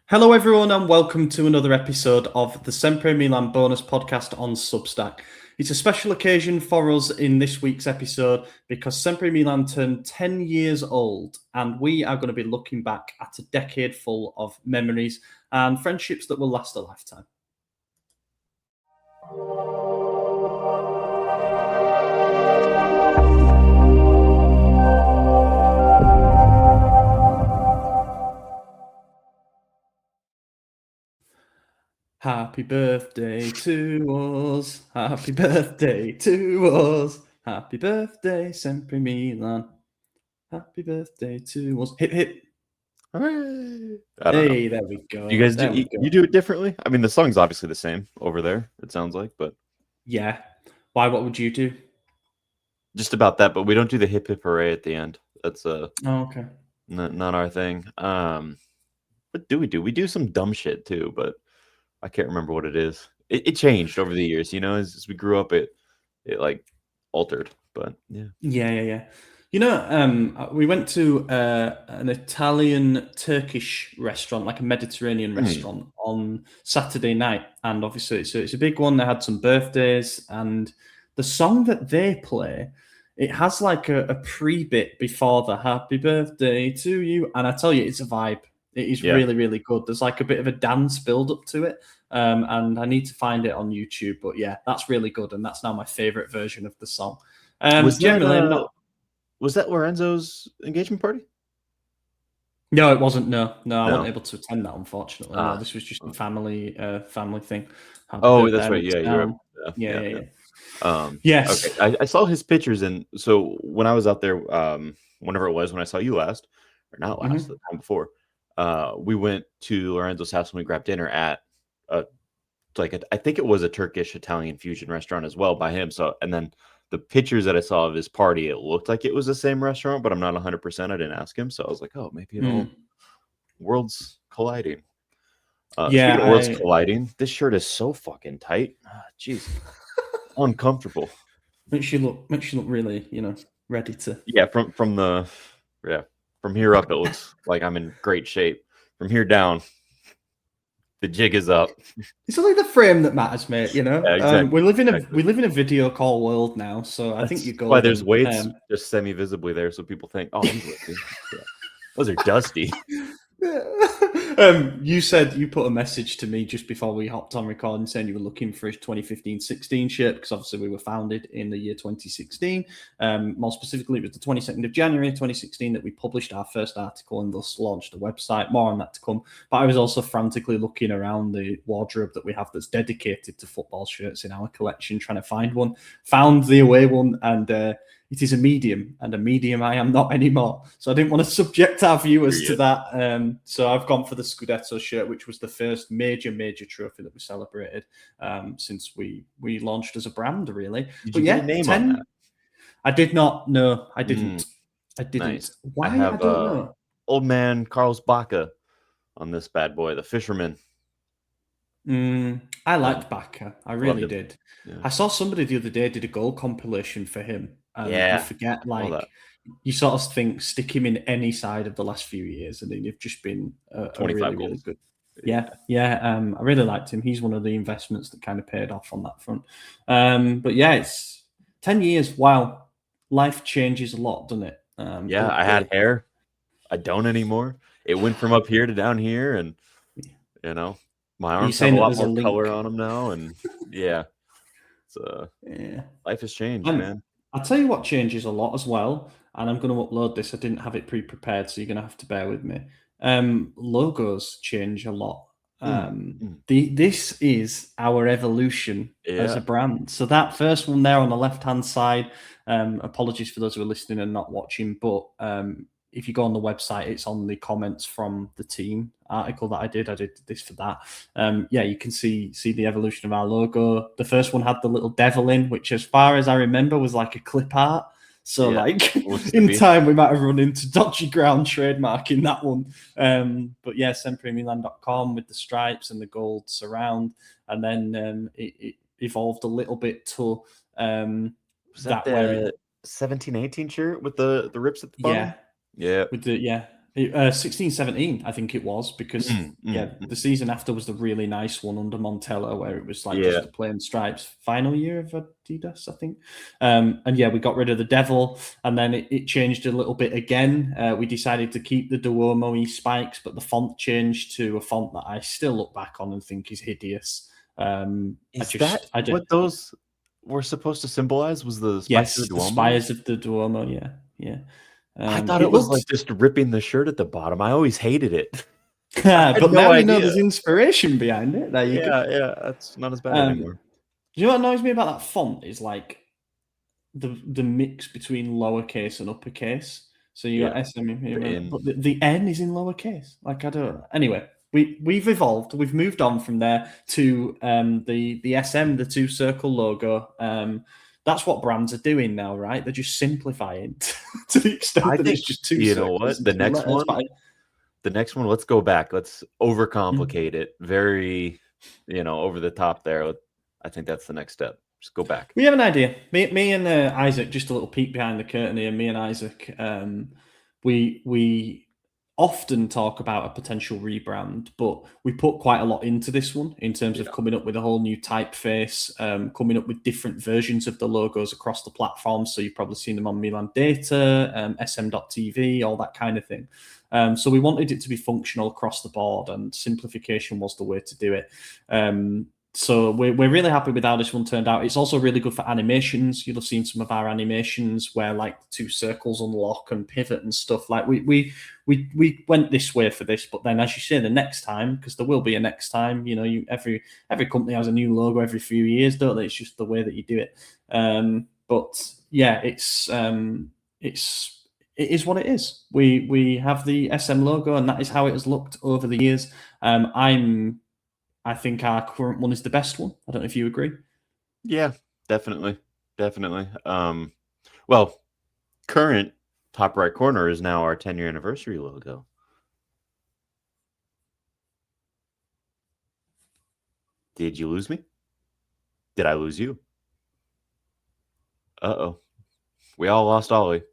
Hello, everyone, and welcome to another episode of the SempreMilan bonus podcast on Substack. It's a special occasion for us in this week's episode because SempreMilan turned 10 years old, and we are going to be looking back at a decade full of memories and friendships that will last a lifetime. Happy birthday to us. Happy birthday to us. Happy birthday, SempreMilan. Happy birthday to us. Hip, hip. Hooray. I don't know. Hey, there we go. You guys There do we go. you do it differently? I mean, the song's obviously the same over there, it sounds like, but Yeah. Why? What would you do? just about that, but we don't do the hip hip hooray at the end. That's Oh, okay. not our thing. What do? We do some dumb shit too, but I can't remember what it is. It changed over the years, as we grew up it like altered, but yeah. Yeah. We went to an Italian Turkish restaurant, like a Mediterranean restaurant, on Saturday night, and obviously it's a big one. They had some birthdays, and the song that they play, it has like a pre-bit before the "Happy Birthday to You," and I tell you, it's a vibe. It is really, really good. There's like a bit of a dance build up to it, and I need to find it on YouTube. But yeah, that's really good, and that's now my favorite version of the song. Was Generally, was that Lorenzo's engagement party? No, it wasn't. No, I No. wasn't able to attend that, unfortunately. No, this was just a family thing. Oh, that's right. Yeah, you're Yeah. Yes. Okay. I saw his pictures, and so when I was out there, whenever it was when I saw you last, or not last, the time before, we went to Lorenzo's house and we grabbed dinner at I think it was a Turkish Italian fusion restaurant as well by him. So, and then the pictures that I saw of his party, it looked like it was the same restaurant, but I'm not 100%. I didn't ask him, so I was like, oh, maybe worlds colliding. Speaking of worlds colliding, this shirt is so fucking tight. Jeez, uncomfortable. Makes you look really, ready to. Yeah, from here up, it looks like I'm in great shape. From here down, the jig is up. It's only the frame that matters, mate. Yeah, exactly. We live in a video call world now, so I think you go. Why there's weights just semi-visibly there, so people think, oh, he's lifting. Yeah. Those are dusty. You said you put a message to me just before we hopped on recording saying you were looking for a 2015-16 shirt because obviously we were founded in the year 2016. More specifically, it was the 22nd of January 2016 that we published our first article and thus launched a website. More on that to come. But I was also frantically looking around the wardrobe that we have that's dedicated to football shirts in our collection, trying to find one. Found the away one, and it is a medium, and a medium I am not anymore. So I didn't want to subject our viewers to that. So I've gone for the Scudetto shirt, which was the first major trophy that we celebrated since we launched as a brand, really. Did you get a name on that? I did not. No, I didn't. I didn't. Nice. Why? I don't know. Old man Carlos Baca on this bad boy, the fisherman. I liked Baca. I really did. Yeah. I saw somebody the other day did a goal compilation for him. You forget, you sort of think stick him in any side of the last few years, and he'd have just been a really, really good. Yeah. I really liked him. He's one of the investments that kind of paid off on that front. But yeah, it's 10 years. Wow, life changes a lot, doesn't it? I had hair. I don't anymore. It went from up here to down here, and my arms have a lot more color on them now, and life has changed, man. I'll tell you what changes a lot as well, and I'm going to upload this. I didn't have it pre-prepared, so you're going to have to bear with me. Logos change a lot. This is our evolution as a brand. So that first one there on the left-hand side, apologies for those who are listening and not watching, but if you go on the website, it's on the comments from the team article that I did. I did this for that. You can see the evolution of our logo. The first one had the little devil in, which as far as I remember was like a clip art. So in time, we might have run into dodgy ground trademarking that one. But yeah, SempreMilan.com with the stripes and the gold surround. And then it evolved a little bit to was that the 17-18 shirt with the rips at the bottom? Yeah. With the 16-17, I think it was, because the season after was the really nice one under Montella, where it was like just the plain stripes. Final year of Adidas, I think. And we got rid of the devil, and then it changed a little bit again. We decided to keep the Duomo-y spikes, but the font changed to a font that I still look back on and think is hideous. What those were supposed to symbolize? Was the spikes of the Duomo? The spires of the Duomo, yeah. I thought it was like just ripping the shirt at the bottom. I always hated it. But now you know there's inspiration behind it. There you go. Yeah, that's not as bad anymore. Do you know what annoys me about that font is like the mix between lowercase and uppercase. So you got SempreMilan, but the N is in lowercase. Like, I don't. Anyway, we've evolved. We've moved on from there to the SM, the 2-circle logo. That's what brands are doing now, right? They're just simplifying to the extent that it's just 2 circles. You know what? The next one, let's go back. Let's overcomplicate it. Very, over the top there. I think that's the next step. Just go back. We have an idea. Me and Isaac, just a little peek behind the curtain here. Me and Isaac, we often talk about a potential rebrand, but we put quite a lot into this one in terms of coming up with a whole new typeface, coming up with different versions of the logos across the platforms. So you've probably seen them on Milan Data, SM.TV, all that kind of thing. So we wanted it to be functional across the board, and simplification was the way to do it. So we're really happy with how this one turned out. It's also really good for animations. You'll have seen some of our animations where like the 2 circles unlock and pivot and stuff. Like we went this way for this, but then as you say, the next time, because there will be a next time. Every company has a new logo every few years, don't they? It's just the way that you do it. But yeah, it is what it is. We have the SM logo, and that is how it has looked over the years. I think our current one is the best one. I don't know if you agree. Yeah, definitely. Well, current top right corner is now our 10-year anniversary logo. Did you lose me? Did I lose you? Uh-oh. We all lost Oli.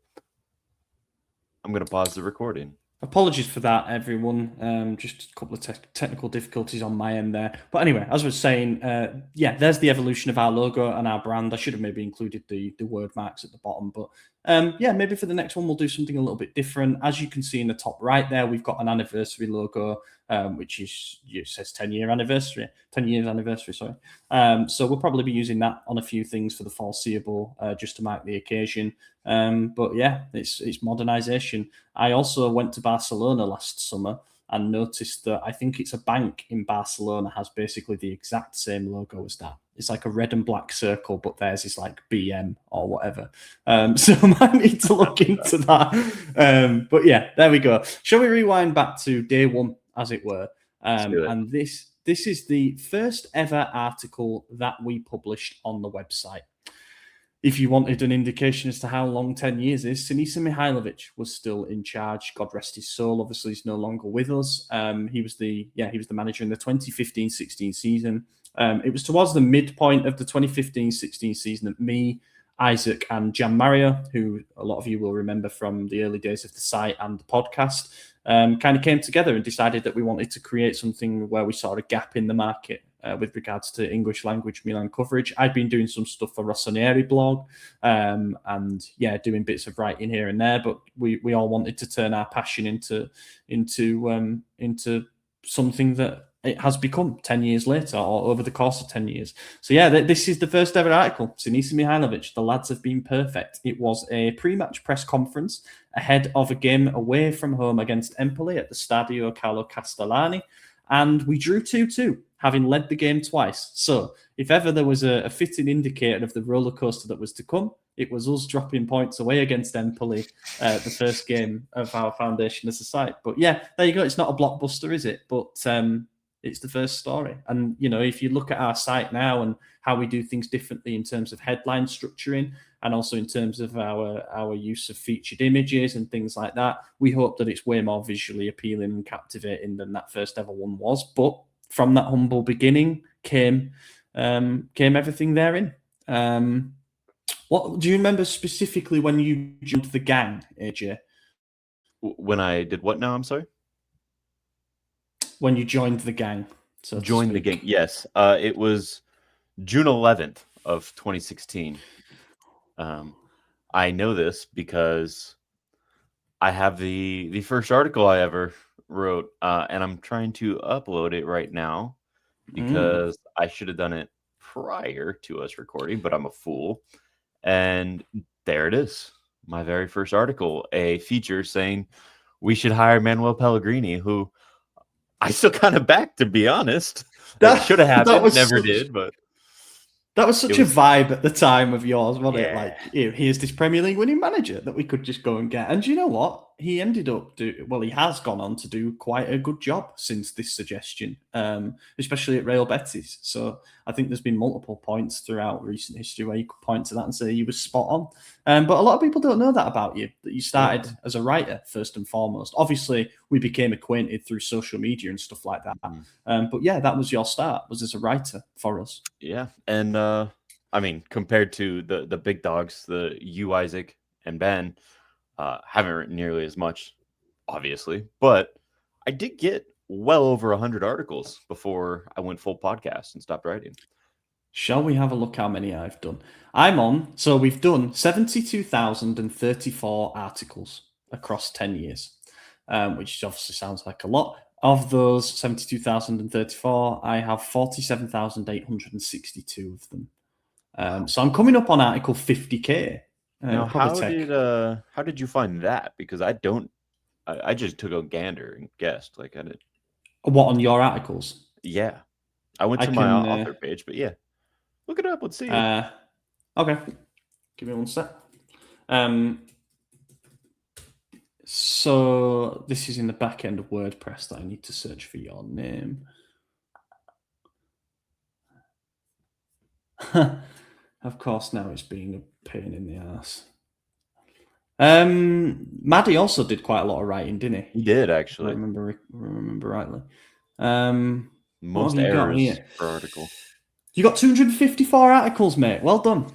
I'm going to pause the recording. Apologies for that, everyone. Just a couple of technical difficulties on my end there. But anyway, as I was saying, there's the evolution of our logo and our brand. I should have maybe included the word marks at the bottom. But maybe for the next one, we'll do something a little bit different. As you can see in the top right there, we've got an anniversary logo, which says 10-year anniversary, 10 years anniversary, sorry. So we'll probably be using that on a few things for the foreseeable, just to mark the occasion. But yeah, it's modernization. I also went to Barcelona last summer and noticed that I think it's a bank in Barcelona has basically the exact same logo as that. It's like a red and black circle, but theirs is like BM or whatever. So I might need to look into that. But yeah, there we go. Shall we rewind back to day one, as it were? And this is the first ever article that we published on the website. If you wanted an indication as to how long 10 years is, Sinisa Mihajlovic was still in charge. God rest his soul. Obviously, he's no longer with us. He was the manager in the 2015-16 season. It was towards the midpoint of the 2015-16 season that me, Isaac, and Jan Mario, who a lot of you will remember from the early days of the site and the podcast, kind of came together and decided that we wanted to create something where we saw a gap in the market with regards to English language Milan coverage. I'd been doing some stuff for Rossoneri blog and doing bits of writing here and there, but we all wanted to turn our passion into something that it has become 10 years later, or over the course of 10 years. So yeah, this is the first ever article. Sinisa Mihajlovic, the lads have been perfect. It was a pre-match press conference ahead of a game away from home against Empoli at the Stadio Carlo Castellani. And we drew 2-2, having led the game twice. So if ever there was a fitting indicator of the roller coaster that was to come, it was us dropping points away against Empoli, the first game of our foundation as a site. But yeah, there you go. It's not a blockbuster, is it? But it's the first story. And, if you look at our site now and how we do things differently in terms of headline structuring and also in terms of our use of featured images and things like that, we hope that it's way more visually appealing and captivating than that first ever one was. But from that humble beginning came everything therein. What do you remember specifically when you joined the gang, AJ? When I did what now? I'm sorry? When you joined the gang, so Joined the gang. Yes. It was June 11th of 2016. I know this because I have the first article I ever wrote, and I'm trying to upload it right now because I should have done it prior to us recording, but I'm a fool. And there it is. My very first article, a feature saying we should hire Manuel Pellegrini, who I still kind of back, to be honest. That should have happened, never did, but that was such a vibe at the time of yours, wasn't it? Yeah. Like, here's this Premier League winning manager that we could just go and get. And you know what? He ended up he has gone on to do quite a good job since this suggestion, especially at Real Betis. So I think there's been multiple points throughout recent history where you could point to that and say you were spot on. But a lot of people don't know that about you, that you started as a writer first and foremost. Obviously, we became acquainted through social media and stuff like that. But yeah, that was your start, was as a writer for us. Yeah. And I mean, compared to the big dogs, you, Isaac, and Ben, haven't written nearly as much, obviously, but I did get well over 100 articles before I went full podcast and stopped writing. Shall we have a look how many I've done? So we've done 72,034 articles across 10 years, which obviously sounds like a lot. Of those 72,034, I have 47,862 of them. So I'm coming up on article 50K. Now, how did you find that? Because I just took a gander and guessed. Like, I did. What, on your articles? Yeah. I went to my author page, but yeah. Look it up. Let's see. Okay. Give me one sec. So this is in the back end of WordPress that I need to search for your name. Of course, now it's being a pain in the ass. Maddie also did quite a lot of writing, didn't he? He did, actually. I remember rightly. Most errors per article. You got 254 articles, mate. Well done.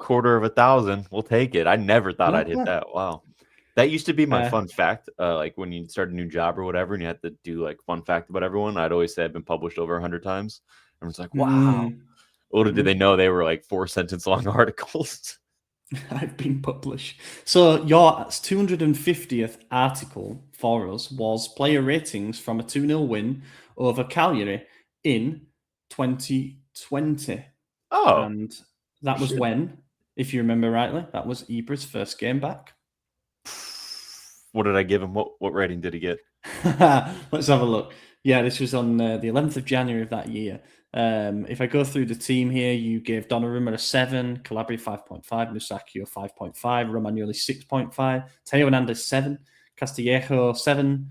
250. We'll take it. I never thought I'd hit that. Wow. That used to be my fun fact. Like when you start a new job or whatever, and you had to do like fun fact about everyone, I'd always say I've been published over 100 times. Everyone's like, wow. Little did they know they were like 4-sentence long articles. I've been published. So your 250th article for us was player ratings from a 2-0 win over Cagliari in 2020. Oh. And that was when, if you remember rightly, that was Ibra's first game back. What did I give him? What rating did he get? Let's have a look. Yeah, this was on the 11th of January of that year. If I go through the team here, you gave Donnarumma a 7, Calabria 5.5, Musacchio 5.5, Romagnoli 6.5, Teo Hernandez 7, Castillejo 7,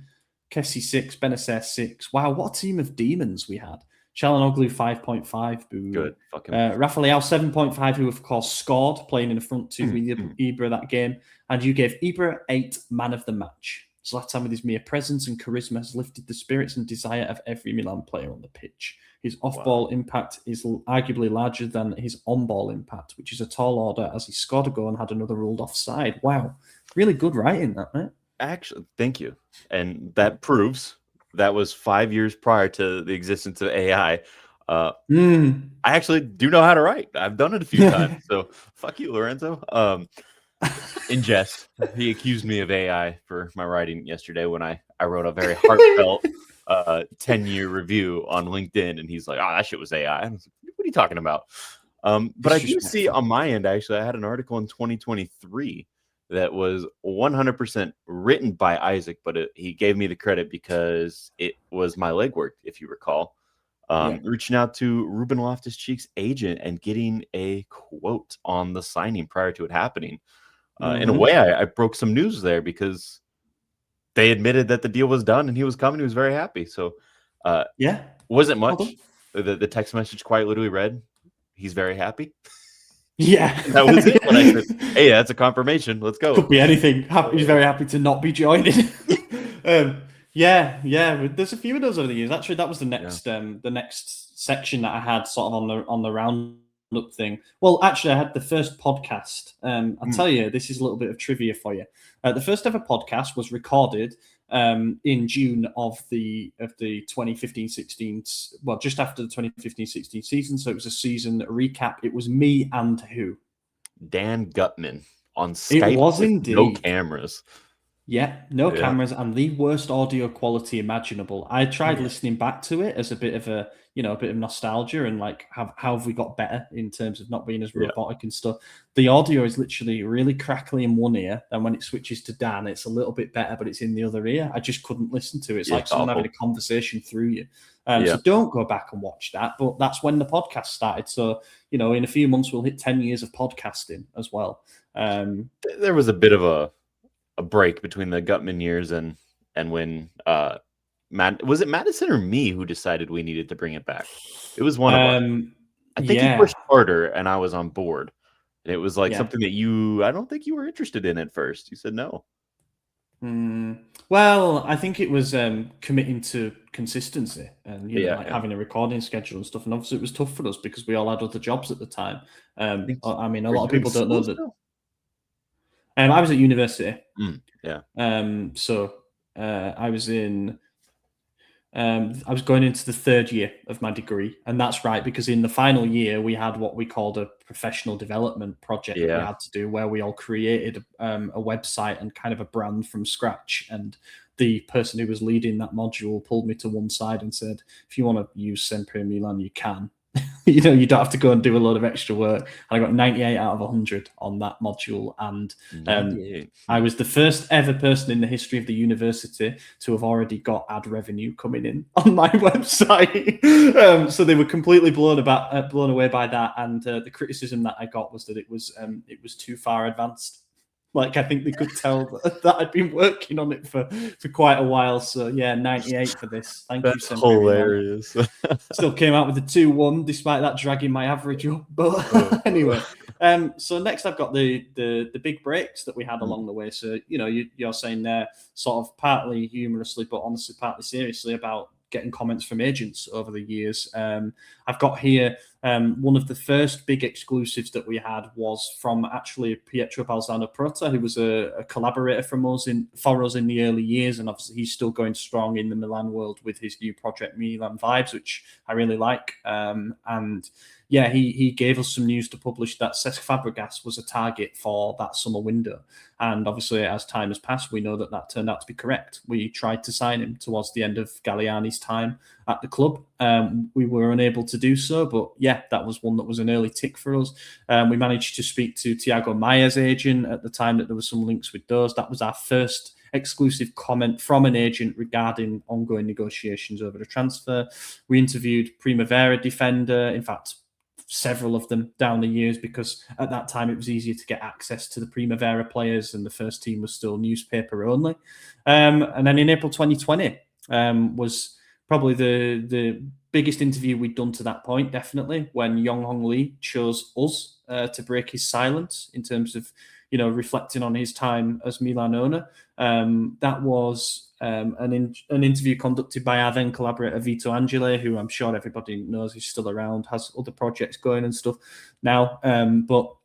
Kessie 6, Benacer 6. Wow, what a team of demons we had. Çalhanoğlu 5.5. Boo. Good. Rafael 7.5, who of course scored, playing in the front two with Ibra that game. And you gave Ibra 8, man of the match. Zlatan, with his mere presence and charisma, has lifted the spirits and desire of every Milan player on the pitch. His off-ball impact is arguably larger than his on-ball impact, which is a tall order as he scored a goal and had another ruled offside. Wow. Really good writing, that, mate. Actually, thank you. And that proves that was 5 years prior to the existence of AI. I actually do know how to write. I've done it a few times. So fuck you, Lorenzo. In jest, he accused me of AI for my writing yesterday when I wrote a very heartfelt 10-year review on LinkedIn, and he's like, "Oh, that shit was AI." I was like, what are you talking about? But I do see on my end, actually, I had an article in 2023 that was 100% written by Isaac, but he gave me the credit because it was my legwork, if you recall. Reaching out to Ruben Loftus-Cheek's agent and getting a quote on the signing prior to it happening. In a way, I broke some news there because they admitted that the deal was done and he was coming. He was very happy. So, wasn't much. The text message quite literally read, "He's very happy." Yeah, that was it. When I said, "Hey, that's a confirmation. Let's go." Could be anything. He's very happy to not be joining. Yeah. There's a few of those over the years. Actually, that was the next section that I had sort of on the round up thing. Well, actually, I had the first podcast. I'll tell you, this is a little bit of trivia for you. The first ever podcast was recorded in June of the 2015-16, well, just after the 2015-16 season. So it was a season recap. It was me and who? Dan Gutman on Skype. It was with indeed. no cameras. Yeah, no cameras and the worst audio quality imaginable. I tried listening back to it as a bit of a, a bit of nostalgia and like, how have we got better in terms of not being as robotic and stuff. The audio is literally really crackly in one ear, and when it switches to Dan, it's a little bit better, but it's in the other ear. I just couldn't listen to it. It's like someone having a conversation through you. So don't go back and watch that. But that's when the podcast started. So, in a few months, we'll hit 10 years of podcasting as well. There was a bit of a break between the Gutman years and when was it Madison or me who decided we needed to bring it back? It was one of us. I think he pushed harder and I was on board. And it was like something that I don't think you were interested in at first. You said no. Well, I think it was committing to consistency and having a recording schedule and stuff. And obviously it was tough for us because we all had other jobs at the time. I mean, a lot of people don't know that. I was at university. So I was I was going into the third year of my degree, and that's right, because in the final year we had what we called a professional development project that we had to do, where we all created a website and kind of a brand from scratch. And the person who was leading that module pulled me to one side and said, if you want to use SempreMilan, you can. You don't have to go and do a lot of extra work. And I got 98 out of 100 on that module. And I was the first ever person in the history of the university to have already got ad revenue coming in on my website. So they were completely blown away by that. And the criticism that I got was that it was too far advanced. Like, I think they could tell that I'd been working on it for quite a while. So, 98 for this. Thank you, That's hilarious. Still came out with a 2-1, despite that dragging my average up. But anyway, so next I've got the big breaks that we had along the way. So, you're saying there sort of partly humorously, but honestly partly seriously about getting comments from agents over the years. I've got here one of the first big exclusives that we had was from actually Pietro Balzano Prota, who was a collaborator for us in the early years, and obviously he's still going strong in the Milan world with his new project Milan Vibes, which I really like. He gave us some news to publish that Cesc Fabregas was a target for that summer window. And obviously, as time has passed, we know that turned out to be correct. We tried to sign him towards the end of Galliani's time at the club. We were unable to do so, but that was one that was an early tick for us. We managed to speak to Thiago Maia's agent at the time, that there were some links with those. That was our first exclusive comment from an agent regarding ongoing negotiations over the transfer. We interviewed Primavera defender, in fact, several of them down the years, because at that time it was easier to get access to the Primavera players and the first team was still newspaper only. And then in April 2020 was probably the biggest interview we'd done to that point, definitely, when Yong Hong Lee chose us to break his silence in terms of, reflecting on his time as Milan owner. That was an interview conducted by our then collaborator Vito Angele, who I'm sure everybody knows is still around, has other projects going and stuff now. But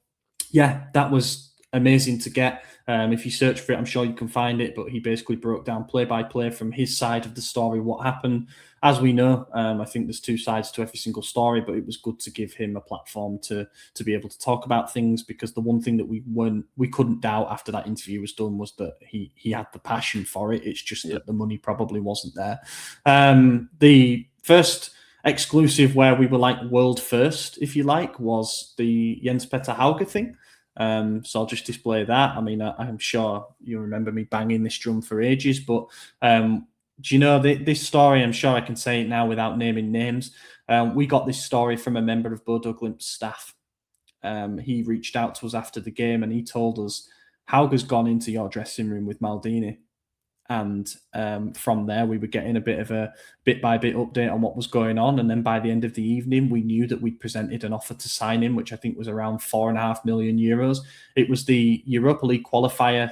that was amazing to get. If you search for it, I'm sure you can find it, but he basically broke down play by play from his side of the story what happened. As we know, I think there's two sides to every single story, but it was good to give him a platform to be able to talk about things, because the one thing that we couldn't doubt after that interview was done was that he had the passion for it. It's just that the money probably wasn't there. The first exclusive where we were like world first, if you like, was the Jens Petter Hauge thing. So I'll just display that. I mean, I'm sure you remember me banging this drum for ages, but do you know this story? I'm sure I can say it now without naming names. We got this story from a member of Bodo Glimt's staff. He reached out to us after the game and he told us, Hauge's gone into your dressing room with Maldini. And from there, we were getting a bit of a bit-by-bit update on what was going on. And then by the end of the evening, we knew that we'd presented an offer to sign him, which I think was around €4.5 million. It was the Europa League qualifier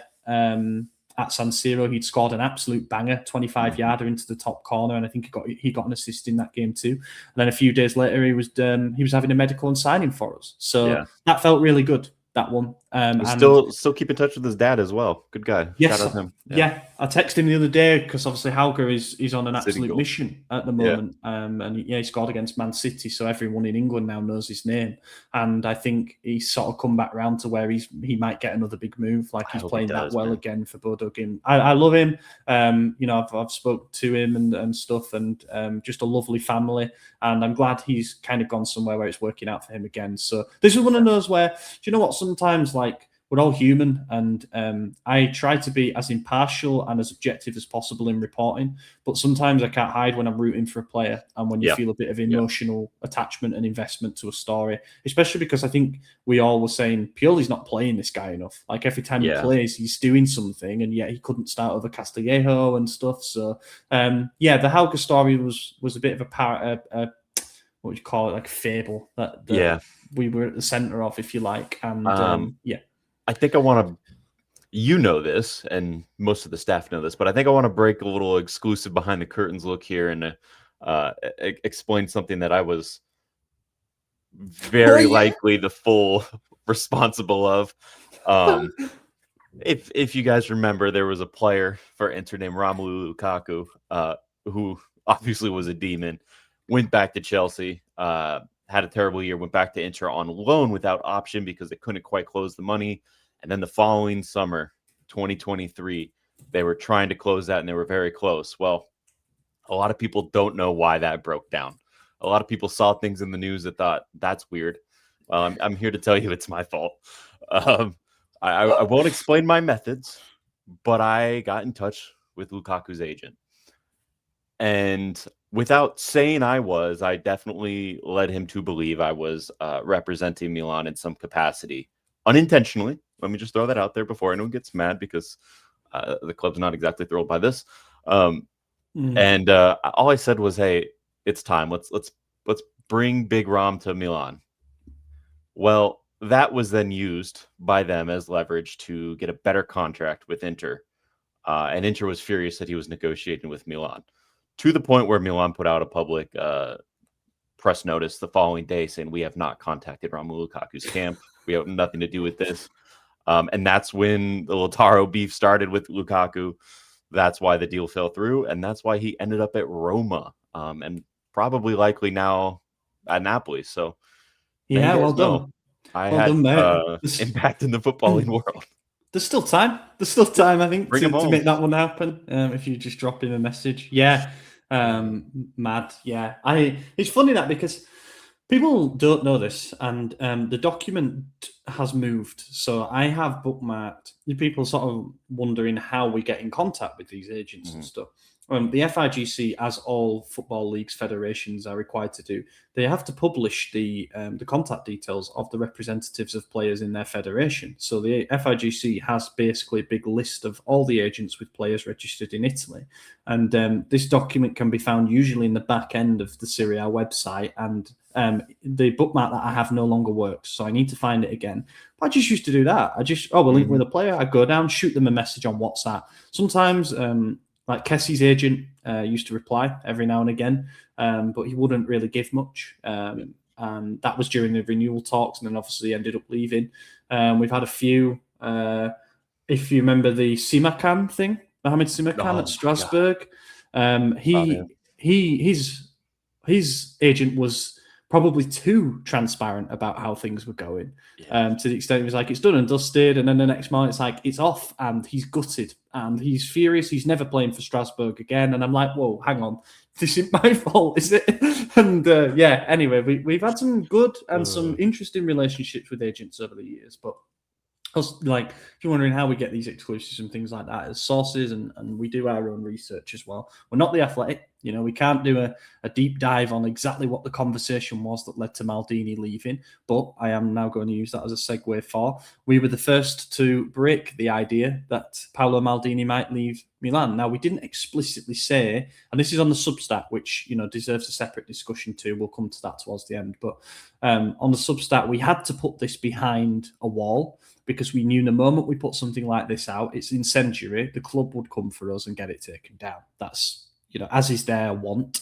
at San Siro. He'd scored an absolute banger, 25-yarder into the top corner, and I think he got an assist in that game too. And then a few days later, he was having a medical and signing for us. So that felt really good. That one. He's still keep in touch with his dad as well. Good guy. Yes, shout out to him. Yeah. I texted him the other day because obviously Hauger is on an absolute mission at the moment. And he scored against Man City, so everyone in England now knows his name. And I think he's sort of come back around to where he might get another big move. Like he's playing that well again for Bodo Glimt. I love him. I've spoke to him and stuff, and just a lovely family. And I'm glad he's kind of gone somewhere where it's working out for him again. So this is one of those where, do you know what? Sometimes like, we're all human, and I try to be as impartial and as objective as possible in reporting. But sometimes I can't hide when I'm rooting for a player and when you feel a bit of emotional attachment and investment to a story, especially because I think we all were saying Pioli's not playing this guy enough. Like every time he plays, he's doing something, and yet he couldn't start over Castillejo and stuff. So, the Hauger story was a bit of a what would you call it, like fable that we were at the center of, if you like. And I think I want to, this, and most of the staff know this, but I think I want to break a little exclusive behind the curtains look here and explain something that I was very likely the full responsible of. If you guys remember, there was a player for Inter named Romelu Lukaku, who obviously was a demon, went back to Chelsea, had a terrible year, went back to Inter on loan without option because they couldn't quite close the money. And then the following summer, 2023, they were trying to close that, and they were very close. Well, a lot of people don't know why that broke down. A lot of people saw things in the news that thought, that's weird. Well, I'm here to tell you it's my fault. I won't explain my methods, but I got in touch with Lukaku's agent. And without saying I definitely led him to believe I was representing Milan in some capacity, unintentionally. Let me just throw that out there before anyone gets mad, because the club's not exactly thrilled by this. And all I said was, "Hey, it's time. Let's bring Big Rom to Milan." Well, that was then used by them as leverage to get a better contract with Inter, and Inter was furious that he was negotiating with Milan, to the point where Milan put out a public press notice the following day saying, "We have not contacted Romelu Lukaku's camp. We have nothing to do with this." And that's when the Lautaro beef started with Lukaku. That's why the deal fell through, and that's why he ended up at Roma, and probably likely now at Napoli. So, well done. I had impact in the footballing world. There's still time. I think, to make that one happen. If you just drop in a message, mad. It's funny that, because people don't know this, and the document has moved. So I have bookmarked. People sort of wondering how we get in contact with these agents and stuff. The FIGC, as all football leagues, federations are required to do, they have to publish the contact details of the representatives of players in their federation. So the FIGC has basically a big list of all the agents with players registered in Italy. And this document can be found usually in the back end of the Serie A website. And the bookmark that I have no longer works, so I need to find it again. But I just used to do that. We'll link with a player. I go down, shoot them a message on WhatsApp. Sometimes, like Kessie's agent used to reply every now and again, but he wouldn't really give much. And that was during the renewal talks, and then obviously he ended up leaving. We've had a few. If you remember the Simakan thing, Mohamed Simakan at Strasbourg, his agent was probably too transparent about how things were going, to the extent it was like, it's done and dusted, and then the next morning it's like, it's off, and he's gutted and he's furious, he's never playing for Strasbourg again. And I'm like, whoa, hang on, this isn't my fault, is it? And anyway, we've had some good and some interesting relationships with agents over the years. But like, if you're wondering how we get these exclusives and things like that, as sources, and we do our own research as well. We're not The Athletic, You know, we can't do a deep dive on exactly what the conversation was that led to Maldini leaving, but I am now going to use that as a segue for. We were the first to break the idea that Paolo Maldini might leave Milan. Now, we didn't explicitly say, and this is on the Substack, which, you know, deserves a separate discussion too. We'll come to that towards the end. But on the Substack, we had to put this behind a wall because we knew the moment we put something like this out, it's incendiary. The club would come for us and get it taken down. That's, you know, as is their want.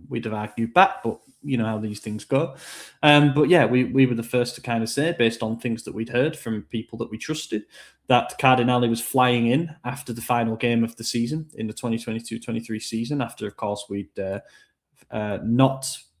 We'd have argued back, but you know how these things go. But yeah, we were the first to kind of say, based on things that we'd heard from people that we trusted, that Cardinale was flying in after the final game of the season in the 2022-23 season. After, of course, we'd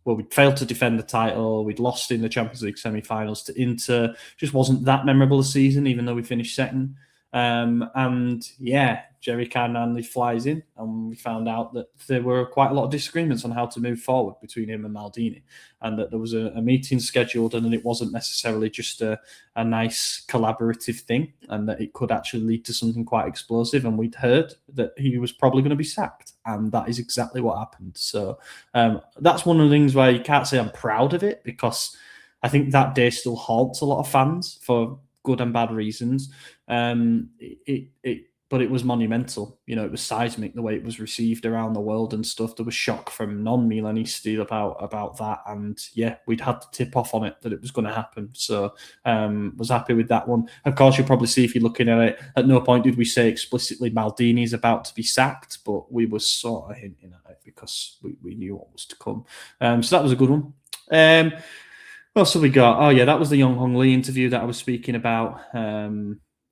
we'd failed to defend the title. We'd lost in the Champions League semi-finals to Inter. Just wasn't that memorable a season, even though we finished second. And yeah, Jerry Cardinale flies in, and we found out that there were quite a lot of disagreements on how to move forward between him and Maldini, and that there was a meeting scheduled, and it wasn't necessarily just a nice collaborative thing, and that it could actually lead to something quite explosive. And we'd heard that he was probably going to be sacked, and that is exactly what happened. So that's one of the things where you can't say I'm proud of it, because I think that day still haunts a lot of fans for good and bad reasons. But it was monumental. You know, it was seismic the way it was received around the world and stuff. There was shock from non-Milanisti about that, and yeah, we'd had to tip off on it that it was going to happen. So was happy with that one. Of course, you'll probably see if you're looking at it, at no point did we say explicitly Maldini is about to be sacked, but we were sort of hinting at it because we knew what was to come. So that was a good one. What else have we got? Oh yeah, that was the Young Hong Lee interview that I was speaking about.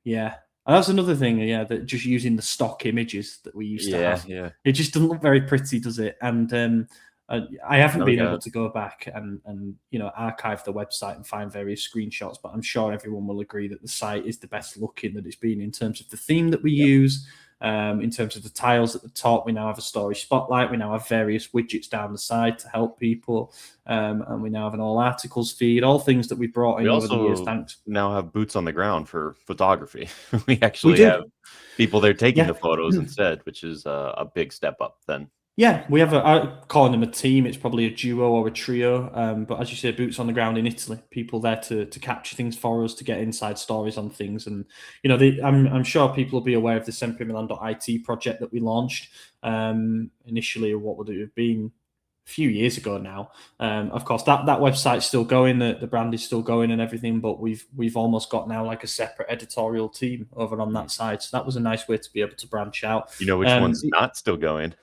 Yeah. And that's another thing, yeah, that just using the stock images that we used to have. Yeah. It just doesn't look very pretty, does it? And I haven't been able to go back and you know, archive the website and find various screenshots, but I'm sure everyone will agree that the site is the best looking that it's been in terms of the theme that we use. In terms of the tiles at the top, we now have a story spotlight. We now have various widgets down the side to help people. And we now have an all articles feed, all things that we brought in over the years. Thanks. Now have boots on the ground for photography. we have people there taking the photos instead, which is a big step up then. Yeah, we have I calling them a team. It's probably a duo or a trio. But as you say, boots on the ground in Italy, people there to capture things for us, to get inside stories on things. And, you know, I'm sure people will be aware of the SempreMilan.it project that we launched initially, or what would it have been a few years ago now. Of course, that website's still going, the brand is still going and everything, but we've almost got now like a separate editorial team over on that side. So that was a nice way to be able to branch out. You know which one's not still going?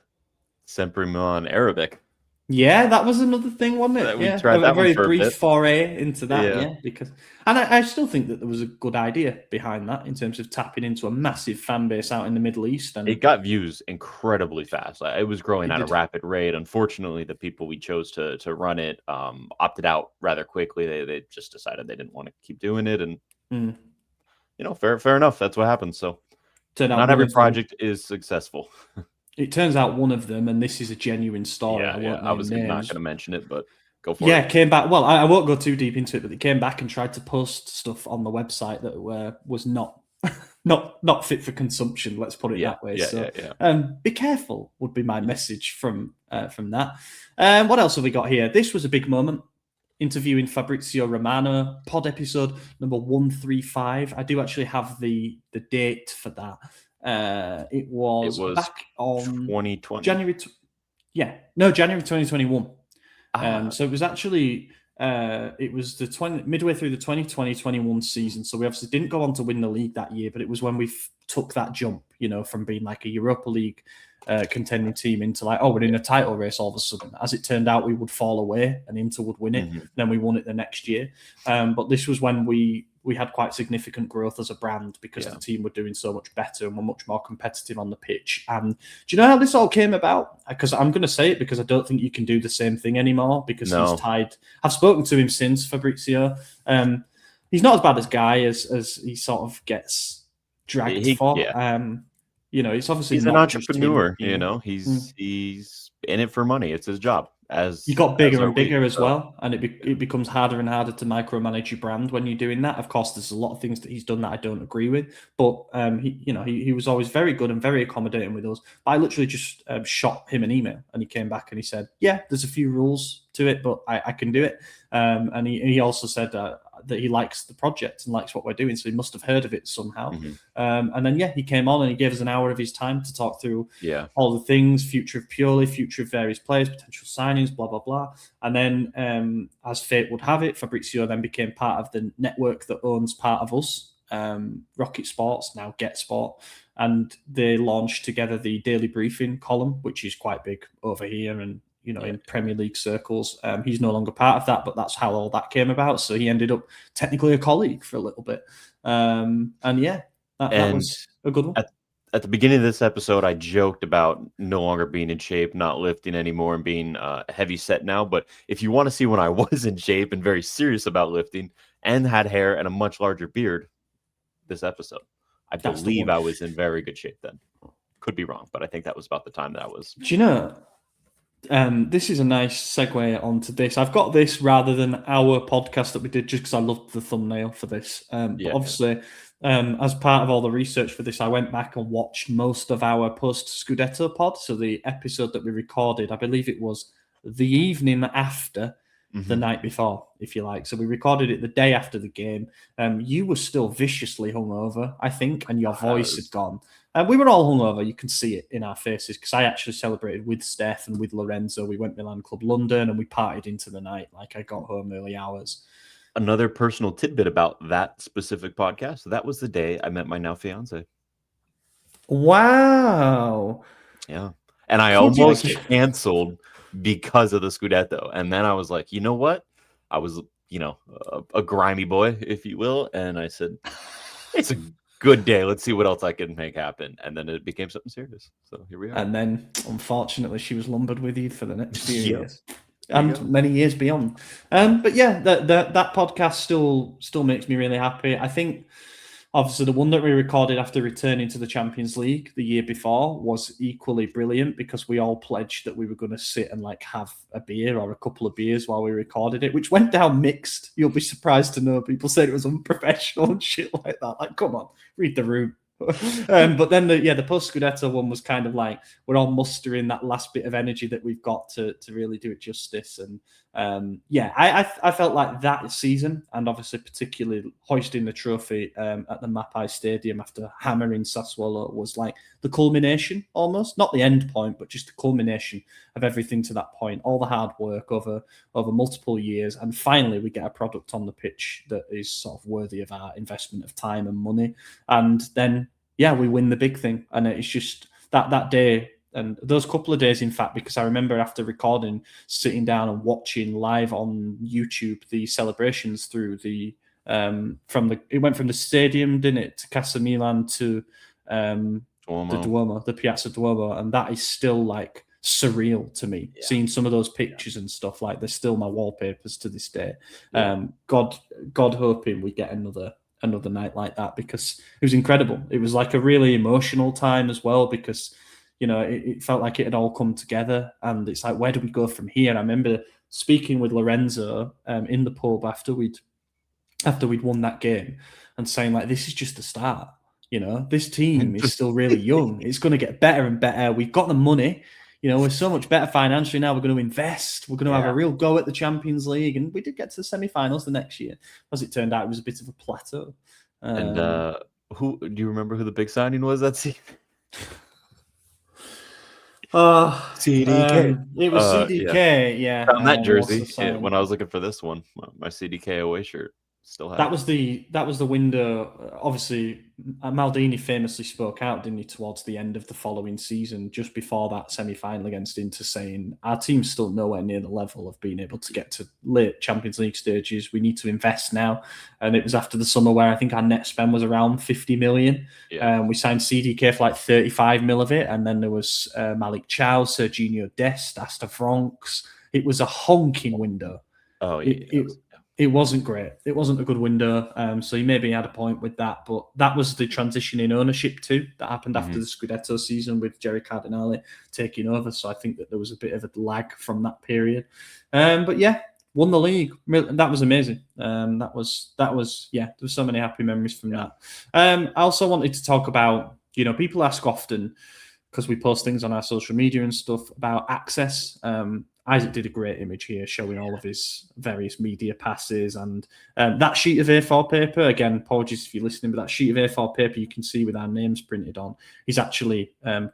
SempreMilan Arabic. Yeah, that was another thing, wasn't it? We tried that a very for brief a bit. foray into that, because, and I still think that there was a good idea behind that in terms of tapping into a massive fan base out in the Middle East, and it got views incredibly fast. It was growing at a rapid rate. Unfortunately, the people we chose to run it opted out rather quickly. They just decided they didn't want to keep doing it, and you know, fair enough. That's what happens. So not every project is successful. It turns out one of them, and this is a genuine story. I was not going to mention it, but go for it. Yeah, came back. Well, I won't go too deep into it, but they came back and tried to post stuff on the website that was not fit for consumption. Let's put it that way. Be careful would be my message from that. What else have we got here? This was a big moment. Interviewing Fabrizio Romano, pod episode number 135. I do actually have the date for that. It was back on 2020. January 2021. So it was actually it was midway through the 2020-21 season. So we obviously didn't go on to win the league that year, but it was when we took that jump, you know, from being like a Europa League contending team into like, we're in a title race all of a sudden. As it turned out, we would fall away and Inter would win it. Then we won it the next year. But this was when we had quite significant growth as a brand because the team were doing so much better and were much more competitive on the pitch. And do you know how this all came about? Because I'm going to say it because I don't think you can do the same thing anymore because he's tied. I've spoken to him since, Fabrizio. He's not as bad as Guy as he sort of gets dragged for. You know, it's obviously he's an entrepreneur. You know, he's in it for money. It's his job. as you got bigger are and we. bigger as So, well, and it becomes harder and harder to micromanage your brand when you're doing that. Of course, there's a lot of things that he's done that I don't agree with, but he was always very good and very accommodating with us. But I literally just shot him an email, and he came back and he said, "Yeah, there's a few rules to it, but I can do it." And he also said that he likes the project and likes what we're doing, so he must have heard of it somehow. And then he came on and he gave us an hour of his time to talk through all the things, future of Purely, future of various players, potential signings, blah blah blah. And then as fate would have it, Fabrizio then became part of the network that owns part of us, Rocket Sports, now Get Sport, and they launched together the Daily Briefing column, which is quite big over here and in Premier League circles. He's no longer part of that, but that's how all that came about. So he ended up technically a colleague for a little bit. That was a good one. At the beginning of this episode, I joked about no longer being in shape, not lifting anymore, and being heavy set now. But if you want to see when I was in shape and very serious about lifting and had hair and a much larger beard, this episode, I believe I was in very good shape then. Could be wrong, but I think that was about the time that I was. Do you know, this is a nice segue onto this. I've got this rather than our podcast that we did just because I loved the thumbnail for this. But obviously, as part of all the research for this, I went back and watched most of our post-Scudetto pod. So the episode that we recorded, I believe it was the evening after the night before, if you like. So we recorded it the day after the game. You were still viciously hungover, I think, and your voice had gone. We were all hungover. You can see it in our faces because I actually celebrated with Steph and with Lorenzo. We went Milan Club London and we partied into the night. Like I got home early hours. Another personal tidbit about that specific podcast. That was the day I met my now fiance. Wow. Yeah. And I almost canceled because of the Scudetto. And then I was like, you know what? I was, a grimy boy, if you will. And I said, it's a good day. Let's see what else I can make happen. And then it became something serious. So here we are. And then, unfortunately, she was lumbered with you for the next few years. And many years beyond. But yeah, that podcast still makes me really happy. I think, obviously, the one that we recorded after returning to the Champions League the year before was equally brilliant because we all pledged that we were going to sit and have a beer or a couple of beers while we recorded it, which went down mixed. You'll be surprised to know people said it was unprofessional and shit like that. Like, come on, read the room. But then the post-Scudetto one was kind of like we're all mustering that last bit of energy that we've got to really do it justice. And I felt like that season, and obviously particularly hoisting the trophy at the Mapai Stadium after hammering Sassuolo, was like the culmination almost, not the end point, but just the culmination of everything to that point, all the hard work over multiple years, and finally we get a product on the pitch that is sort of worthy of our investment of time and money. And then we win the big thing. And it's just that day and those couple of days, in fact, because I remember after recording, sitting down and watching live on YouTube the celebrations through it went from the stadium, didn't it, to Casa Milan to the Duomo, the Piazza Duomo, and that is still like surreal to me. Seeing some of those pictures and stuff, like they're still my wallpapers to this day. God hoping we get another night like that, because it was incredible. It was like a really emotional time as well, because it felt like it had all come together, and it's like, where do we go from here? I remember speaking with Lorenzo in the pub after we'd won that game and saying, like, this is just the start. This team is still really young. It's going to get better and better. We've got the money. We're so much better financially now. We're going to invest. We're going to have a real go at the Champions League. And we did get to the semi-finals the next year. As it turned out, it was a bit of a plateau. And who do you remember who the big signing was that season? CDK. It was CDK. Yeah. Found that jersey when I was looking for this one. My CDK away shirt. Still have that was the window. Obviously, Maldini famously spoke out, didn't he, towards the end of the following season, just before that semi-final against Inter, saying our team's still nowhere near the level of being able to get to late Champions League stages. We need to invest now. And it was after the summer where I think our net spend was around 50 million. We signed CDK for like 35 mil of it, and then there was Malik Chow, Serginho Dest, Asta Franks. It was a honking window. It wasn't great. It wasn't a good window. So he maybe had a point with that, but that was the transition in ownership too that happened after the Scudetto season with Jerry Cardinale taking over. So I think that there was a bit of a lag from that period. But yeah, won the league. That was amazing. That was yeah. There were so many happy memories from that. I also wanted to talk about, people ask often, because we post things on our social media and stuff, about access. Isaac did a great image here showing all of his various media passes, and that sheet of A4 paper, again, apologies if you're listening, but that sheet of A4 paper you can see with our names printed on is actually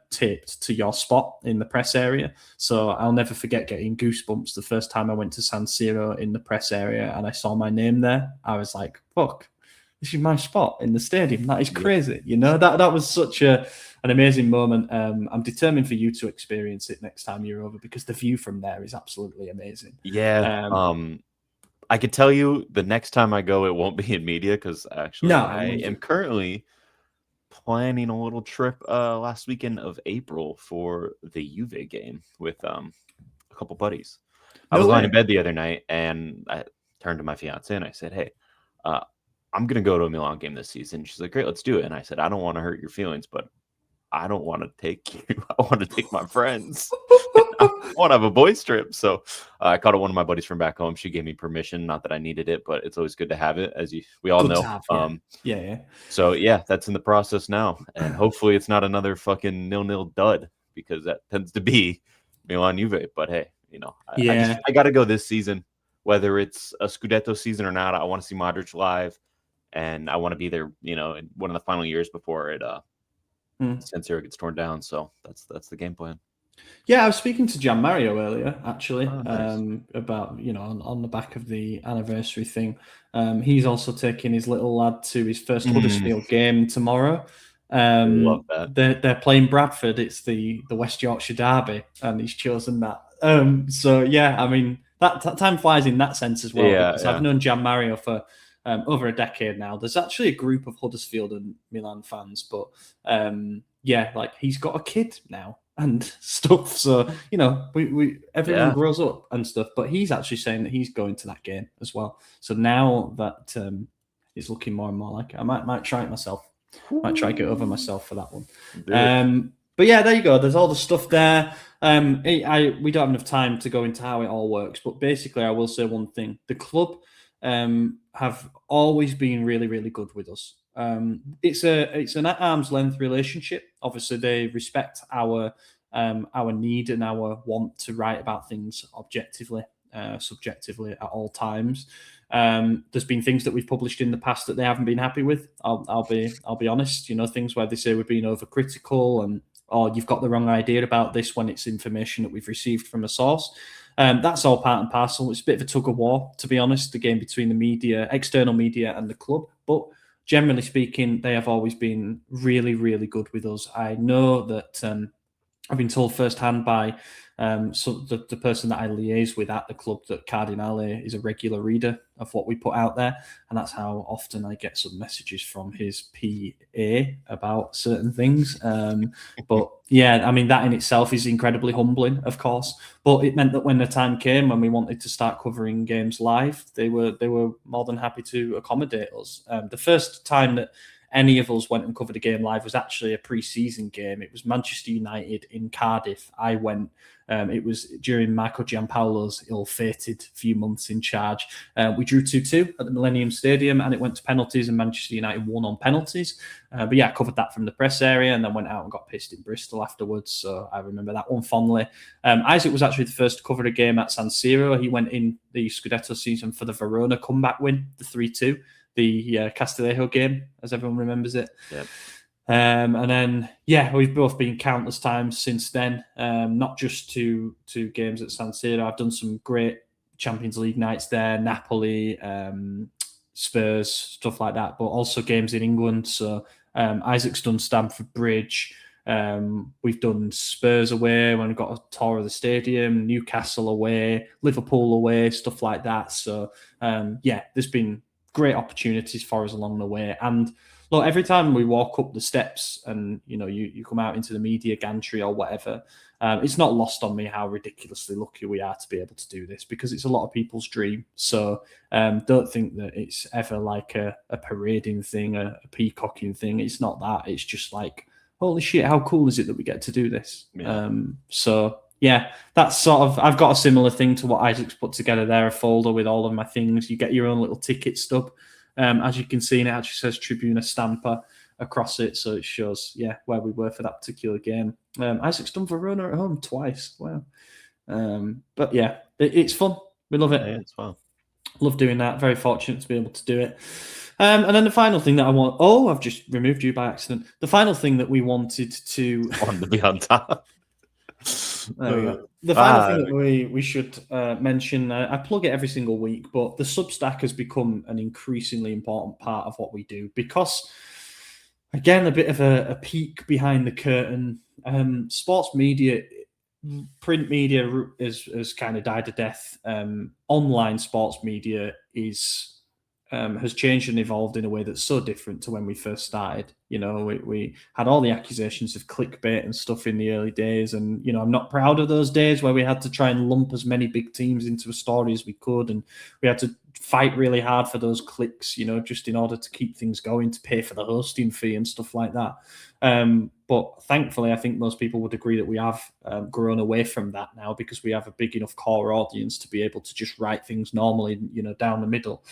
taped to your spot in the press area. So I'll never forget getting goosebumps the first time I went to San Siro in the press area and I saw my name there. I was like, fuck, this is my spot in the stadium. That is crazy. That was such an amazing moment. I'm determined for you to experience it next time you're over, because the view from there is absolutely amazing. Yeah. I could tell you the next time I go, it won't be in media, because actually I am currently planning a little trip last weekend of April for the Juve game with a couple buddies. I was lying in bed the other night and I turned to my fiance and I said, hey, I'm going to go to a Milan game this season. She's like, great, let's do it. And I said, I don't want to hurt your feelings, but I don't want to take you. I want to take my friends. I want to have a boys trip. So I called one of my buddies from back home. She gave me permission. Not that I needed it, but it's always good to have it, as we all know. Yeah. So yeah, that's in the process now. And hopefully it's not another fucking 0-0 dud, because that tends to be Milan Juve. But hey, I got to go this season, whether it's a Scudetto season or not. I want to see Modric live. And I want to be there, in one of the final years before it San Siro gets torn down. So that's the game plan. Yeah, I was speaking to Gian Mario earlier, actually, nice. about, on the back of the anniversary thing. He's also taking his little lad to his first Huddersfield game tomorrow. Love that. They're playing Bradford. It's the West Yorkshire derby, and he's chosen that. So yeah, I mean, that time flies in that sense as well, because I've known Gian Mario for over a decade now. There's actually a group of Huddersfield and Milan fans, but like he's got a kid now and stuff. So everyone grows up and stuff. But he's actually saying that he's going to that game as well. So now that it's looking more and more like it, I might try it myself. Might try to get over myself for that one. But yeah, there you go. There's all the stuff there. We don't have enough time to go into how it all works, but basically, I will say one thing: the club have always been really, really good with us. It's an at arm's length relationship. Obviously, they respect our need and our want to write about things objectively, subjectively at all times. There's been things that we've published in the past that they haven't been happy with. I'll be honest. Things where they say we're being overcritical or you've got the wrong idea about this when it's information that we've received from a source. That's all part and parcel. It's a bit of a tug of war, to be honest, the game between the media, external media, and the club. But generally speaking, they have always been really, really good with us. I know that I've been told firsthand by the person that I liaise with at the club that Cardinale is a regular reader of what we put out there. And that's how often I get some messages from his PA about certain things. But yeah, I mean, that in itself is incredibly humbling, of course. But it meant that when the time came when we wanted to start covering games live, they were more than happy to accommodate us. The first time that any of us went and covered a game live was actually a pre-season game. It was Manchester United in Cardiff. I went. It was during Marco Giampaolo's ill-fated few months in charge. We drew 2-2 at the Millennium Stadium, and it went to penalties, and Manchester United won on penalties. But yeah, I covered that from the press area, and then went out and got pissed in Bristol afterwards. So I remember that one fondly. Isaac was actually the first to cover a game at San Siro. He went in the Scudetto season for the Verona comeback win, the 3-2. The Castillejo game, as everyone remembers it. Yep. And then, we've both been countless times since then, not just to games at San Siro. I've done some great Champions League nights there, Napoli, Spurs, stuff like that, but also games in England. So Isaac's done Stamford Bridge. We've done Spurs away when we got a tour of the stadium, Newcastle away, Liverpool away, stuff like that. So, there's been great opportunities for us along the way. And look, every time we walk up the steps and, you come out into the media gantry or whatever, It's not lost on me how ridiculously lucky we are to be able to do this, because it's a lot of people's dream. So don't think that it's ever like a parading thing, a peacocking thing. It's not that. It's just like, holy shit, how cool is it that we get to do this? Yeah. So yeah, that's sort of, I've got a similar thing to what Isaac's put together there, a folder with all of my things. You get your own little ticket stub. As you can see, and it actually says Tribuna Stamper across it, so it shows, yeah, where we were for that particular game. Isaac's done Verona at home twice. Wow. But yeah, it's fun. We love it. Yeah, it's fun. Love doing that. Very fortunate to be able to do it. And then the final thing that I want... Oh, I've just removed you by accident. The final thing that we wanted to... On to be on top. There we go. The final thing that we should mention, I plug it every single week, but the Substack has become an increasingly important part of what we do, because, again, a bit of a peek behind the curtain. Sports media, print media has kind of died a death. Online sports media has changed and evolved in a way that's so different to when we first started. You know, we had all the accusations of clickbait and stuff in the early days. And, you know, I'm not proud of those days where we had to try and lump as many big teams into a story as we could. And we had to fight really hard for those clicks, you know, just in order to keep things going, to pay for the hosting fee and stuff like that. But thankfully, I think most people would agree that we have grown away from that now, because we have a big enough core audience to be able to just write things normally, you know, down the middle.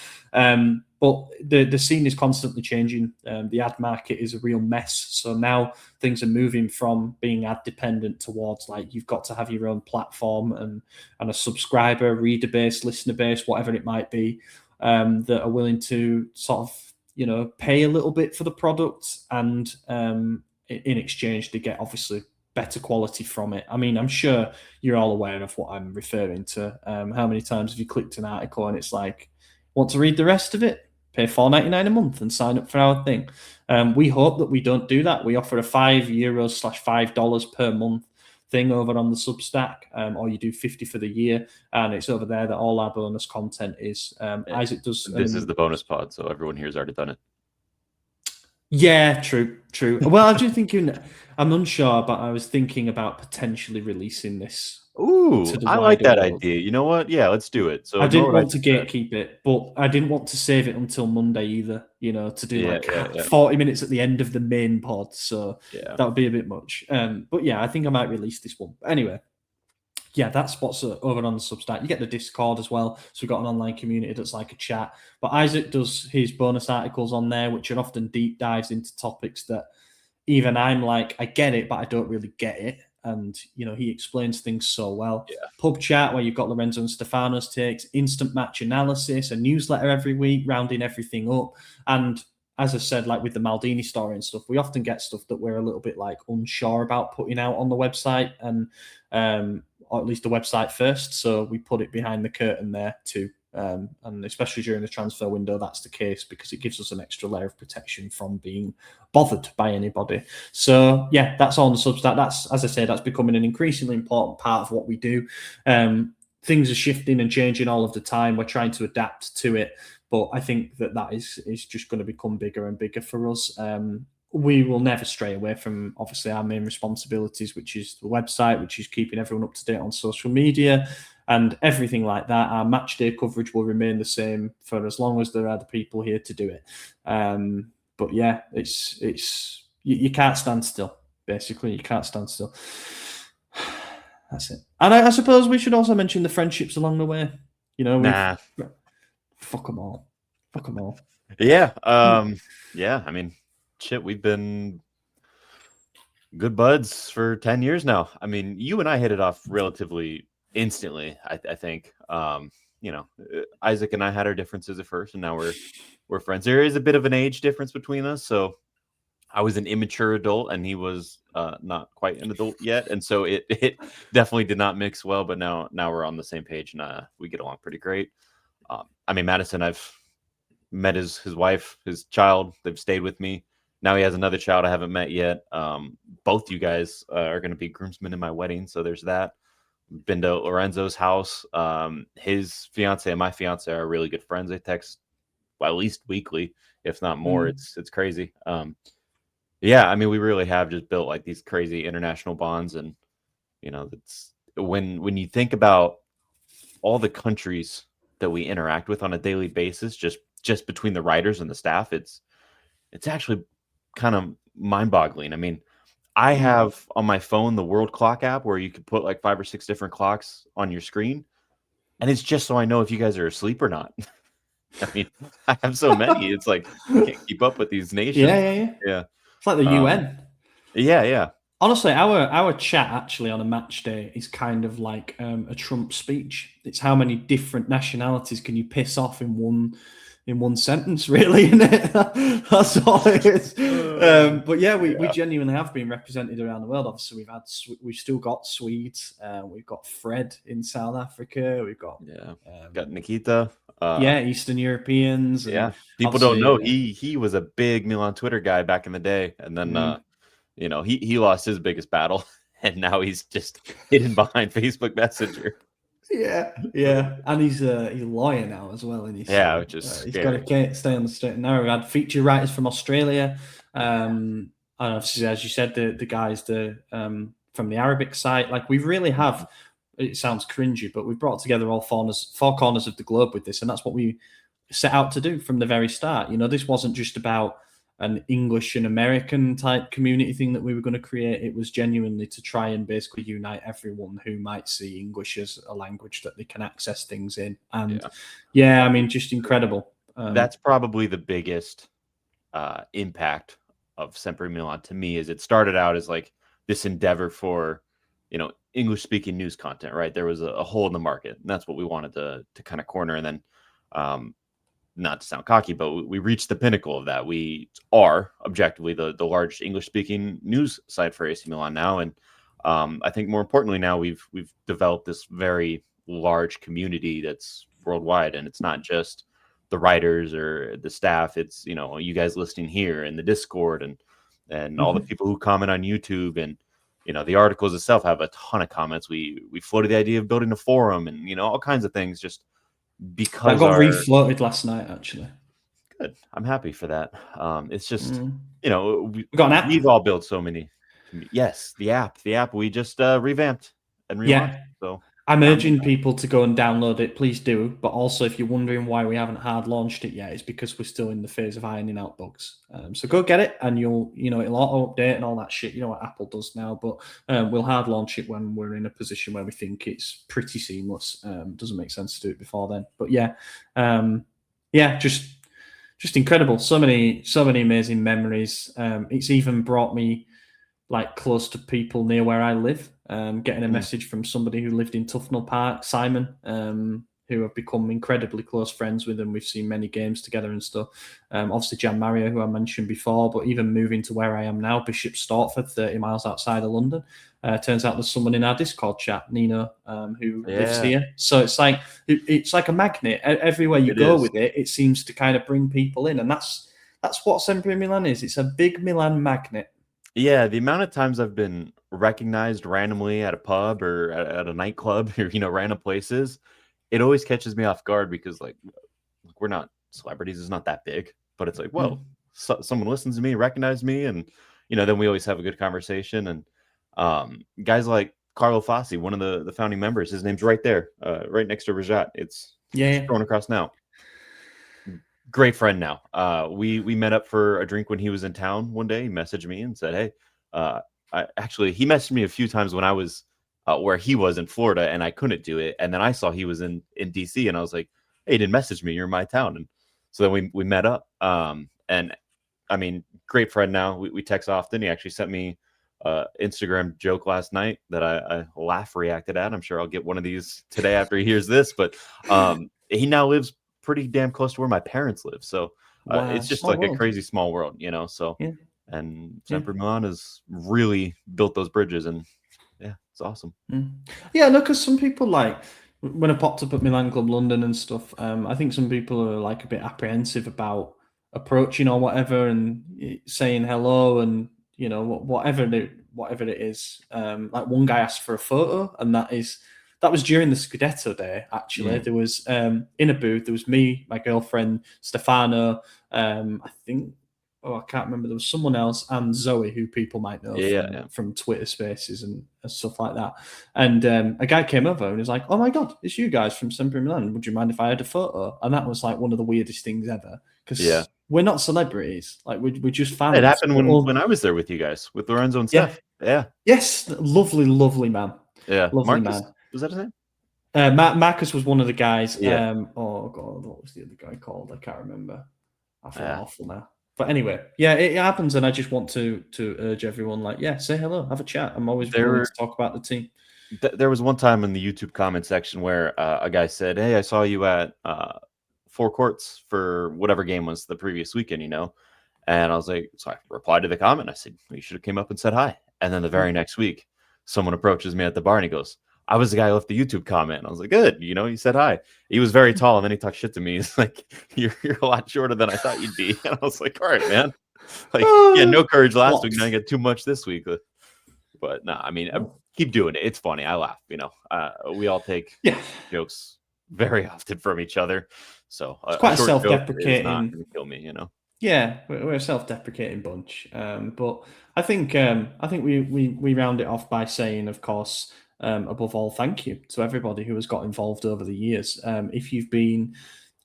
But the scene is constantly changing. The ad market is a real mess. So now things are moving from being ad dependent towards, like, you've got to have your own platform and a subscriber, reader base, listener base, whatever it might be, that are willing to sort of, you know, pay a little bit for the product, and in exchange they get obviously better quality from it. I mean, I'm sure you're all aware of what I'm referring to. How many times have you clicked an article and it's like, want to read the rest of it? Pay $4.99 a month and sign up for our thing. We hope that we don't do that. We offer a €5/$5 per month thing over on the Substack, or you do 50 for the year, and it's over there that all our bonus content is. Isaac does. This is the bonus pod, so everyone here has already done it. Yeah, true. Well, I'm just thinking, I'm unsure, but I was thinking about potentially releasing this. Ooh, I like that idea. You know what? Yeah, let's do it. So I didn't want to gatekeep it, but I didn't want to save it until Monday either, you know, to do 40 minutes at the end of the main pod. So that would be a bit much. But yeah, I think I might release this one. But anyway, yeah, that's what's over on the Substack. You get the Discord as well. So we've got an online community that's like a chat. But Isaac does his bonus articles on there, which are often deep dives into topics that even I'm like, I get it, but I don't really get it. And, you know, he explains things so well. Yeah. Pub chat, where you've got Lorenzo and Stefano's takes, instant match analysis, a newsletter every week, rounding everything up. And as I said, like with the Maldini story and stuff, we often get stuff that we're a little bit like unsure about putting out on the website, and or at least the website first. So we put it behind the curtain there too. And especially during the transfer window, that's the case, because it gives us an extra layer of protection from being bothered by anybody. So yeah, that's all on the Substack. That's, as I say, that's becoming an increasingly important part of what we do. Things are shifting and changing all of the time. We're trying to adapt to it, but I think that is just going to become bigger and bigger for us. We will never stray away from, obviously, our main responsibilities, which is the website, which is keeping everyone up to date on social media and everything like that. Our match day coverage will remain the same for as long as there are the people here to do it. But yeah, it's you can't stand still. Basically, you can't stand still. That's it. And I suppose we should also mention the friendships along the way. You know, fuck them all. Fuck them all. Yeah. Yeah. I mean, shit, we've been good buds for 10 years now. I mean, you and I hit it off relatively instantly, I think. You know, Isaac and I had our differences at first, and now we're friends. There is a bit of an age difference between us, so I was an immature adult and he was not quite an adult yet, and so it definitely did not mix well. But now we're on the same page, and we get along pretty great. I mean, Madison, I've met his wife, his child. They've stayed with me. Now he has another child I haven't met yet. Both you guys are going to be groomsmen in my wedding, so there's that. Been to Lorenzo's house. His fiance and my fiance are really good friends. They text at least weekly, if not more. It's crazy. Yeah, I mean, we really have just built like these crazy international bonds, and That's when you think about all the countries that we interact with on a daily basis, just between the writers and the staff, it's actually kind of mind-boggling. I mean, I have on my phone the World Clock app where you could put like 5 or 6 different clocks on your screen, and it's just so I know if you guys are asleep or not. I mean, I have so many. It's like I can't keep up with these nations. Yeah. It's like the UN. Yeah. Honestly, our chat actually on a match day is kind of like a Trump speech. It's how many different nationalities can you piss off in one sentence, really, isn't it? That's all it is. But yeah, we genuinely have been represented around the world. Obviously, we've still got Swedes. We've got Fred in South Africa. We've got got Nikita. Eastern Europeans. And people don't know he was a big Milan Twitter guy back in the day, and then he lost his biggest battle, and now he's just hidden behind Facebook Messenger. Yeah, and he's a lawyer now as well, and which is he's got to stay on the straight and narrow. We had feature writers from Australia, and obviously, as you said, the guys from the Arabic side. Like we really have. It sounds cringy, but we've brought together all four corners of the globe with this, and that's what we set out to do from the very start. This wasn't just about an English and American type community thing that we were going to create. It was genuinely to try and basically unite everyone who might see English as a language that they can access things in. And I mean, just incredible. That's probably the biggest impact of SempreMilan to me. Is it started out as like this endeavor for, English speaking news content, right? There was a hole in the market, and that's what we wanted to kind of corner. And then, not to sound cocky, but we reached the pinnacle of that. We are objectively the largest English-speaking news site for AC Milan now, and I think more importantly now we've developed this very large community that's worldwide, and it's not just the writers or the staff. It's you guys listening here in the Discord and all the people who comment on YouTube, and the articles itself have a ton of comments. We floated the idea of building a forum and all kinds of things just because I got refloated last night, actually. Good. I'm happy for that. It's just we got an app. We've all built so many. Yes, the app we just revamped and relaunched. So I'm urging people to go and download it. Please do. But also, if you're wondering why we haven't hard launched it yet, it's because we're still in the phase of ironing out bugs. So go get it, and it'll auto update and all that shit. You know what Apple does now. But we'll hard launch it when we're in a position where we think it's pretty seamless. Doesn't make sense to do it before then. But just incredible. So many amazing memories. It's even brought me like close to people near where I live. Getting a message from somebody who lived in Tufnell Park, Simon, who have become incredibly close friends with, and we've seen many games together and stuff. Obviously, Jan Mario, who I mentioned before, but even moving to where I am now, Bishop Stortford, 30 miles outside of London. Turns out there's someone in our Discord chat, Nino, who lives here. So it's like a magnet. Everywhere you go with it, it seems to kind of bring people in, and that's what SempreMilan is. It's a big Milan magnet. Yeah, the amount of times I've been recognized randomly at a pub or at a nightclub or random places, it always catches me off guard because like we're not celebrities. It's not that big, but it's like, whoa, someone listens to me, recognizes me, and then we always have a good conversation. And guys like Carlo Fassi, one of the founding members, his name's right there, right next to Rajat. It's going across now. Great friend now. We met up for a drink when he was in town one day. He messaged me and said, hey, he messaged me a few times when I was where he was in Florida and I couldn't do it. And then I saw he was in DC and I was like, hey, you didn't message me. You're in my town. And so then we met up. And I mean, great friend now. We text often. He actually sent me Instagram joke last night that I laugh reacted at. I'm sure I'll get one of these today after he hears this, but he now lives pretty damn close to where my parents live. So it's just like a crazy small world, so and SempreMilan has really built those bridges, and it's awesome. Because some people, like when I popped up at Milan Club London and stuff, I think some people are like a bit apprehensive about approaching or whatever and saying hello and whatever it is. Like one guy asked for a photo, and that was during the Scudetto day, actually. There was, in a booth, there was me, my girlfriend, Stefano, I think I can't remember. There was someone else and Zoe, who people might know from Twitter Spaces and stuff like that. And a guy came over and was like, "Oh my god, it's you guys from SempreMilan. Would you mind if I had a photo?" And that was like one of the weirdest things ever, because we're not celebrities. Like we're just fans. It happened when I was there with you guys, with Lorenzo and Steph. Yeah. Yes, lovely man. Yeah, Lovely Marcus, man. was that his name? Marcus was one of the guys. Yeah. Oh god, what was the other guy called? I can't remember. I feel awful now. But anyway, it happens, and I just want to urge everyone, like, say hello, have a chat. I'm always willing to talk about the team. There was one time in the YouTube comment section where a guy said, "Hey, I saw you at Four Courts for whatever game was the previous weekend, you know." And I was like, so I replied to the comment. I said, "You should have came up and said hi." And then the very next week, someone approaches me at the bar and he goes, "I was the guy who left the YouTube comment." And I was like, "Good, you know, you said hi." He was very tall, and then he talked shit to me. He's like, "You're a lot shorter than I thought you'd be." And I was like, "All right, man." Like, no courage last week, now I get too much this week. But no, I mean, keep doing it. It's funny. I laugh. You know, we all take jokes very often from each other. So it's quite a self-deprecating. Not going to kill me, you know. Yeah, we're a self-deprecating bunch, but I think we round it off by saying, of course, above all, thank you to everybody who has got involved over the years. If you've been,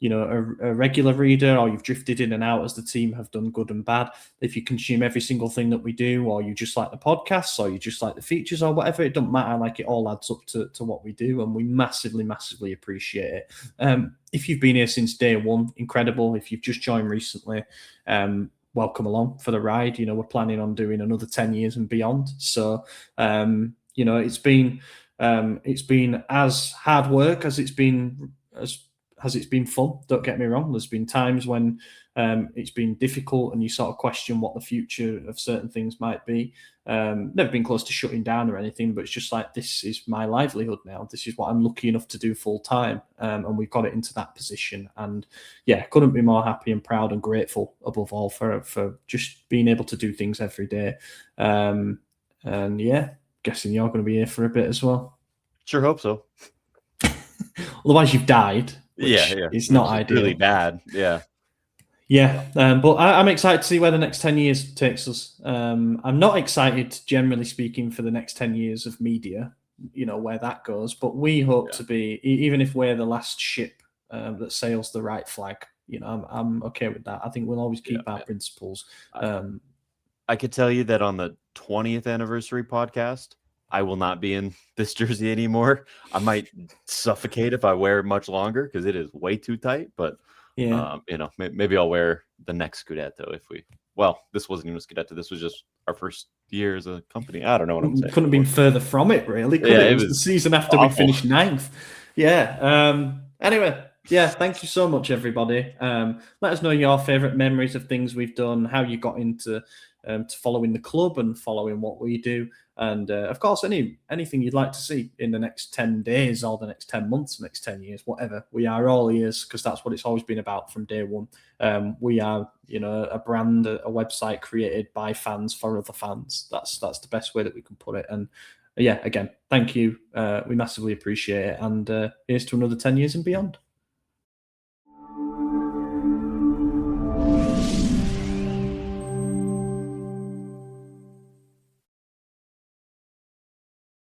a regular reader, or you've drifted in and out as the team have done good and bad, if you consume every single thing that we do, or you just like the podcasts, or you just like the features, or whatever, it doesn't matter. Like, it all adds up to what we do, and we massively, massively appreciate it. If you've been here since day one, incredible. If you've just joined recently, welcome along for the ride. We're planning on doing another 10 years and beyond. So, it's been as hard work as it's been fun. Don't get me wrong. There's been times when it's been difficult and you sort of question what the future of certain things might be. Never been close to shutting down or anything, but it's just like, this is my livelihood now. This is what I'm lucky enough to do full time. And we've got it into that position. And couldn't be more happy and proud and grateful, above all, for just being able to do things every day. And guessing you're going to be here for a bit as well. Sure hope so. Otherwise you've died. It's not ideal. Really bad. But I'm excited to see where the next 10 years takes us. I'm not excited, generally speaking, for the next 10 years of media, where that goes. But we hope to be, even if we're the last ship that sails the right flag, I'm okay with that. I think we'll always keep our principles. I could tell you that on the 20th anniversary podcast, I will not be in this jersey anymore. I might suffocate if I wear it much longer, because it is way too tight. But maybe I'll wear the next Scudetto this wasn't even a Scudetto. This was just our first year as a company. I don't know what I'm saying. Couldn't have been further from it, really. It was the season after we finished 9th. Anyway, thank you so much, everybody. Let us know your favorite memories of things we've done, how you got into to following the club and following what we do. And of course, anything you'd like to see in the next 10 days or the next 10 months, next 10 years, whatever. We are all ears, because that's what it's always been about from day one. We are, a brand, a website created by fans for other fans. That's the best way that we can put it. And again, thank you. We massively appreciate it. And here's to another 10 years and beyond.